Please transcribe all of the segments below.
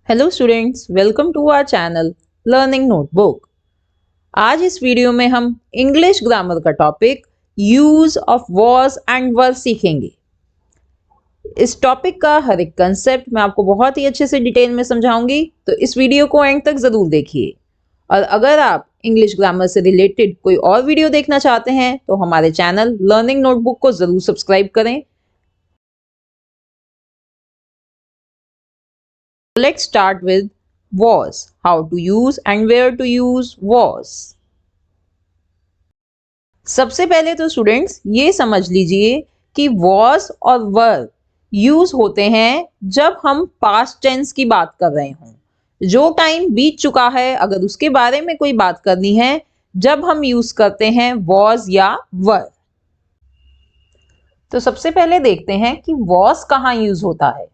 Hello students, welcome to our channel learning notebook. आज इस वीडियो में हम इंग्लिश ग्रामर का topic use of was and were सीखेंगे। इस टॉपिक का हर एक कंसेप्ट मैं आपको बहुत ही अच्छे से डिटेल में समझाऊंगी, तो इस वीडियो को एंड तक जरूर देखिए। और अगर आप इंग्लिश ग्रामर से रिलेटेड कोई और वीडियो देखना चाहते हैं तो हमारे चैनल लर्निंग नोटबुक को जरूर सब्सक्राइब करें। Let's start with was. How to use and where to use was. सबसे पहले तो स्टूडेंट्स ये समझ लीजिए कि was और were यूज होते हैं जब हम पास्ट टेंस की बात कर रहे हों। जो टाइम बीत चुका है अगर उसके बारे में कोई बात करनी है, जब हम यूज करते हैं was या were। तो सबसे पहले देखते हैं कि was कहाँ यूज होता है।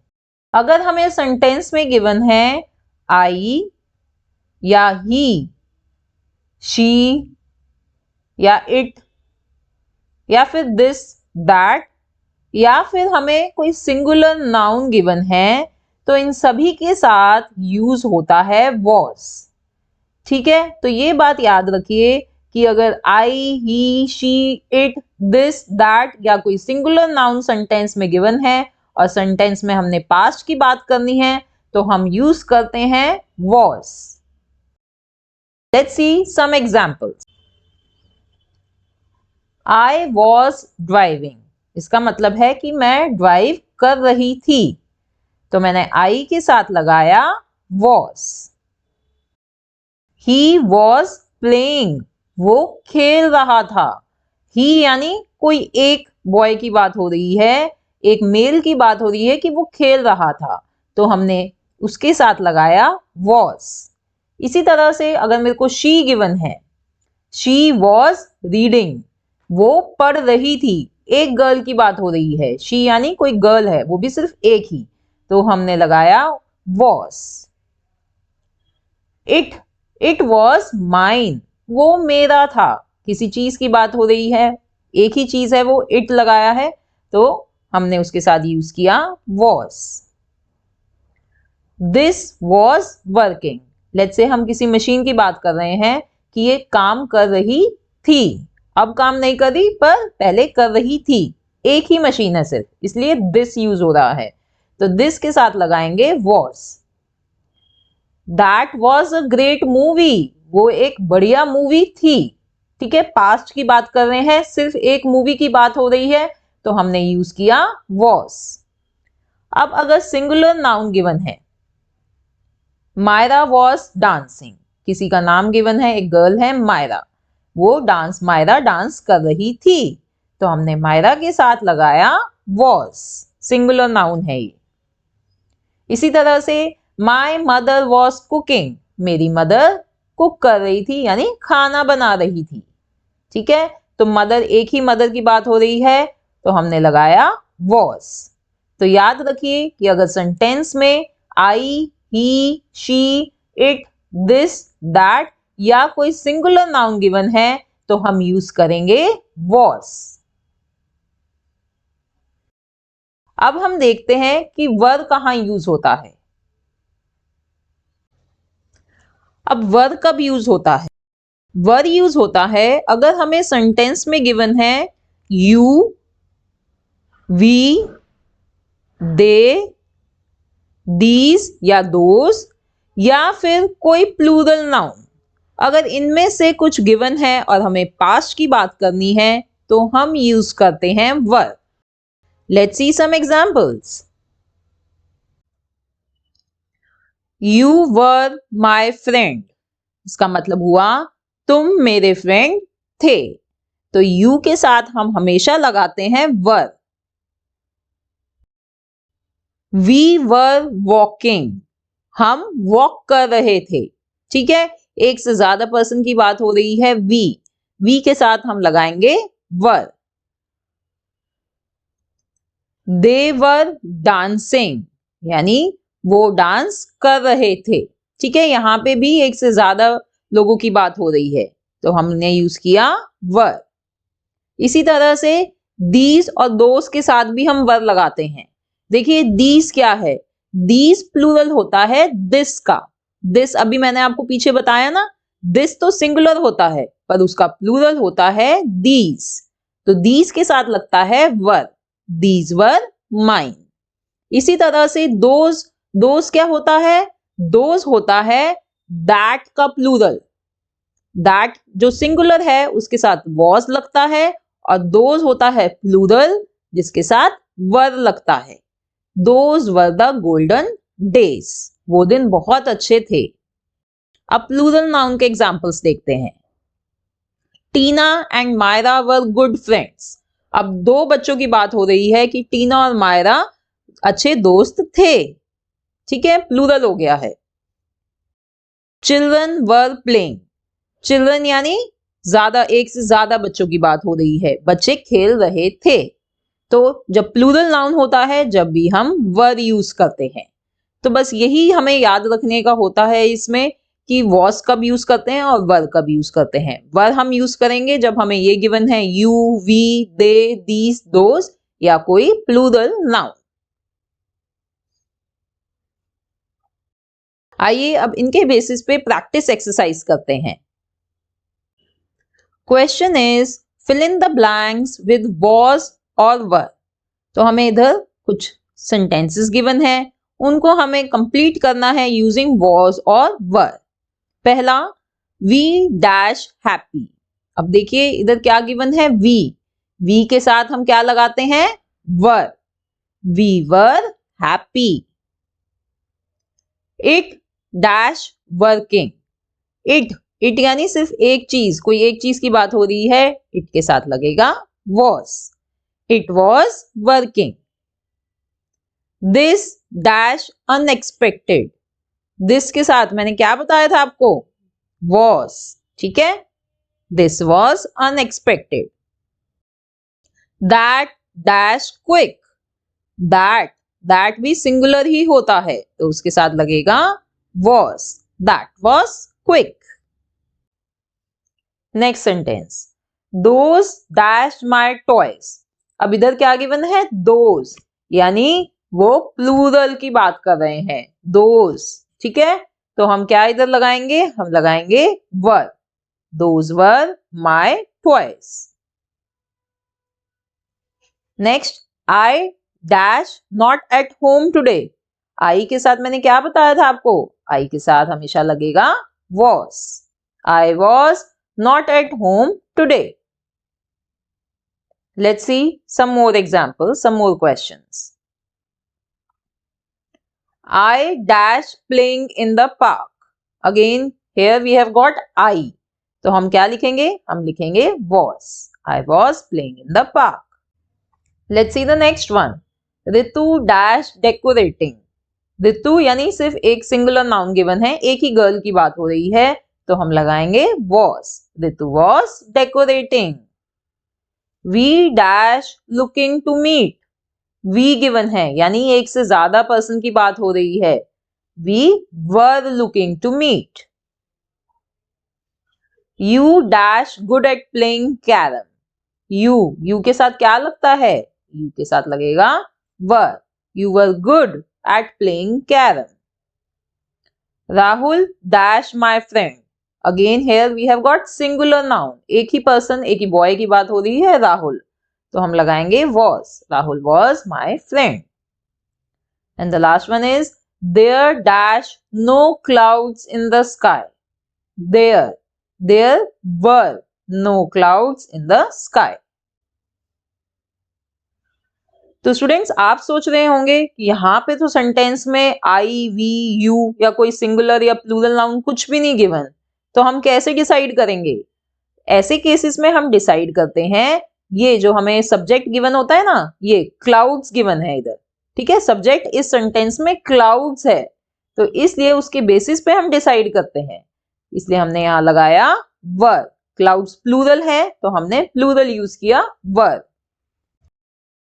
अगर हमें सेंटेंस में गिवन है आई या ही, शी या इट या फिर दिस दैट, या फिर हमें कोई सिंगुलर नाउन गिवन है, तो इन सभी के साथ यूज होता है was। ठीक है, तो ये बात याद रखिए कि अगर आई, ही, शी, इट, दिस, दैट या कोई सिंगुलर नाउन सेंटेंस में गिवन है और सेंटेंस में हमने पास्ट की बात करनी है तो हम यूज करते हैं was। Let's see some examples. I was driving। इसका मतलब है कि मैं ड्राइव कर रही थी, तो मैंने I के साथ लगाया was। He was playing। वो खेल रहा था। He यानी कोई एक बॉय की बात हो रही है, एक मेल की बात हो रही है कि वो खेल रहा था, तो हमने उसके साथ लगाया was। इसी तरह से अगर मेरे को she गिवन है, she was reading। वो पढ़ रही थी, एक गर्ल की बात हो रही है, she यानी कोई गर्ल है, वो भी सिर्फ एक ही, तो हमने लगाया was। it was mine। वो मेरा था। किसी चीज की बात हो रही है, एक ही चीज है, वो it लगाया है, तो हमने उसके साथ यूज किया was। This was working। Let's say हम किसी मशीन की बात कर रहे हैं कि ये काम कर रही थी, अब काम नहीं कर रही पर पहले कर रही थी। एक ही मशीन है सिर्फ, इसलिए this यूज हो रहा है, तो this के साथ लगाएंगे was। That was a great movie। वो एक बढ़िया मूवी थी। ठीक है, पास्ट की बात कर रहे हैं, सिर्फ एक मूवी की बात हो रही है, तो हमने यूज किया was। अब अगर सिंगुलर नाउन गिवन है, मायरा was dancing। किसी का नाम गिवन है, एक गर्ल है मायरा, वो मायरा डांस कर रही थी, तो हमने मायरा के साथ लगाया was। सिंगुलर नाउन है ये। इसी तरह से माय मदर was कुकिंग। मेरी मदर कुक कर रही थी यानी खाना बना रही थी। ठीक है, तो मदर, एक ही मदर की बात हो रही है, तो हमने लगाया was। तो याद रखिए कि अगर सेंटेंस में आई, ही, शी, इट, दिस, दैट या कोई सिंगुलर नाउन गिवन है तो हम यूज करेंगे was। अब हम देखते हैं कि वर कहां यूज होता है। अब वर कब यूज होता है? वर यूज होता है अगर हमें सेंटेंस में गिवन है यू, वी, दे, दीज या दोस या फिर कोई प्लूरल नाउन। अगर इनमें से कुछ गिवन है और हमें पास्ट की बात करनी है तो हम यूज करते हैं were. Let's see some examples. You were my friend. इसका मतलब हुआ तुम मेरे फ्रेंड थे, तो यू के साथ हम हमेशा लगाते हैं वर। We were walking. हम वॉक कर रहे थे। ठीक है, एक से ज्यादा पर्सन की बात हो रही है, वी के साथ हम लगाएंगे वर। दे वर डांसिंग यानी वो डांस कर रहे थे। ठीक है, यहां पे भी एक से ज्यादा लोगों की बात हो रही है, तो हमने यूज किया वर। इसी तरह से दीज और दोस के साथ भी हम वर लगाते हैं। देखिए दीज क्या है, दीज प्लूरल होता है दिस का। दिस अभी मैंने आपको पीछे बताया ना, दिस तो सिंगुलर होता है पर उसका प्लूरल होता है दीज। तो दीज के साथ लगता है वर, दीज वर माइन। इसी तरह से दोज, दोज क्या होता है? दोज होता है दैट का प्लूरल। दैट जो सिंगुलर है उसके साथ वॉज लगता है, और दोज होता है प्लूरल जिसके साथ वर लगता है। Those were the golden days, वो दिन बहुत अच्छे थे। अब प्लूरल नाउन के एग्जांपल्स देखते हैं। Tina and Myra were good friends. अब दो बच्चों की बात हो रही है कि टीना और मायरा अच्छे दोस्त थे, ठीक है, प्लूरल हो गया है। Children were playing. चिल्ड्रन यानी ज्यादा, एक से ज्यादा बच्चों की बात हो रही है, बच्चे खेल रहे थे। तो जब प्लूरल नाउन होता है जब भी हम वर यूज करते हैं। तो बस यही हमें याद रखने का होता है इसमें कि वॉज कब यूज करते हैं और वर कब यूज करते हैं। वर हम यूज करेंगे जब हमें ये गिवन है you, we, they, these, those या कोई प्लूरल नाउन। आइए अब इनके बेसिस पे प्रैक्टिस एक्सरसाइज करते हैं। Question is fill in the blanks with was और वर। तो हमें इधर कुछ सेंटेंसेस गिवन है, उनको हमें कंप्लीट करना है यूजिंग वॉज और वर। पहला, वी डैश हैप्पी। अब देखिए इधर क्या गिवन है, वी, वी के साथ हम क्या लगाते हैं, were, we were happy. It dash working. It, it यानी सिर्फ एक चीज, कोई एक चीज की बात हो रही है, इट के साथ लगेगा was, it was working. This dash unexpected. This के साथ मैंने क्या बताया था आपको, वॉज, ठीक है, this was unexpected. That dash quick. That, that भी सिंगुलर ही होता है तो उसके साथ लगेगा was, that was quick. Next sentence, those dash my toys. अब इधर क्या गिवन है, दोज, यानी वो प्लूरल की बात कर रहे हैं, दोज, ठीक है। तो हम क्या इधर लगाएंगे, हम लगाएंगे were, those were my toys. Next, I dash not at home today. I के साथ मैंने क्या बताया था आपको, आई के साथ हमेशा लगेगा was, I was not at home today. Let's see some more examples, some more questions. I dash playing in the park. Again, here we have got I. तो हम क्या लिखेंगे, हम लिखेंगे was. I was playing in the park. Let's see the next one. Ritu dash decorating. Ritu यानी सिर्फ एक singular noun given है, एक ही गर्ल की बात हो रही है तो हम लगाएंगे was. Ritu was decorating. We dash looking to meet. We given है यानी एक से ज्यादा पर्सन की बात हो रही है, we were looking to meet. You dash good at playing carom. You के साथ क्या लगता है, you के साथ लगेगा were. You were good at playing carom. Rahul dash my friend. Again here we have got singular noun, एक ही person, एक ही बॉय की बात हो रही है राहुल, तो हम लगाएंगे was. Rahul was my friend. And the last one is there dash no clouds in the sky. There were no clouds in the sky. तो स्टूडेंट्स आप सोच रहे होंगे कि यहाँ पे तो सेंटेंस में आई, वी, यू या कोई सिंगुलर या प्लूरल नाउन कुछ भी नहीं गिवन, तो हम कैसे डिसाइड करेंगे। ऐसे केसेस में हम डिसाइड करते हैं, ये जो हमें सब्जेक्ट गिवन होता है ना, ये क्लाउड्स गिवन है इधर, ठीक है, सब्जेक्ट इस सेंटेंस में क्लाउड्स है, तो इसलिए उसके बेसिस पे हम डिसाइड करते हैं, इसलिए हमने यहाँ लगाया वर। क्लाउड्स प्लूरल है तो हमने प्लूरल यूज किया वर।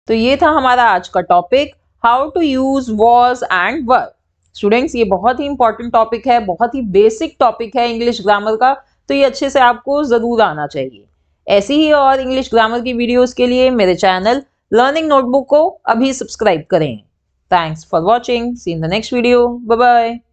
तो ये था हमारा आज का topic, how to use was and were. Students ये बहुत ही इंपॉर्टेंट टॉपिक है, बहुत ही बेसिक टॉपिक है इंग्लिश ग्रामर का, तो ये अच्छे से आपको जरूर आना चाहिए। ऐसी ही और इंग्लिश ग्रामर की वीडियोस के लिए मेरे चैनल लर्निंग नोटबुक को अभी सब्सक्राइब करें Thanks for watching. See you in the next video. Bye bye.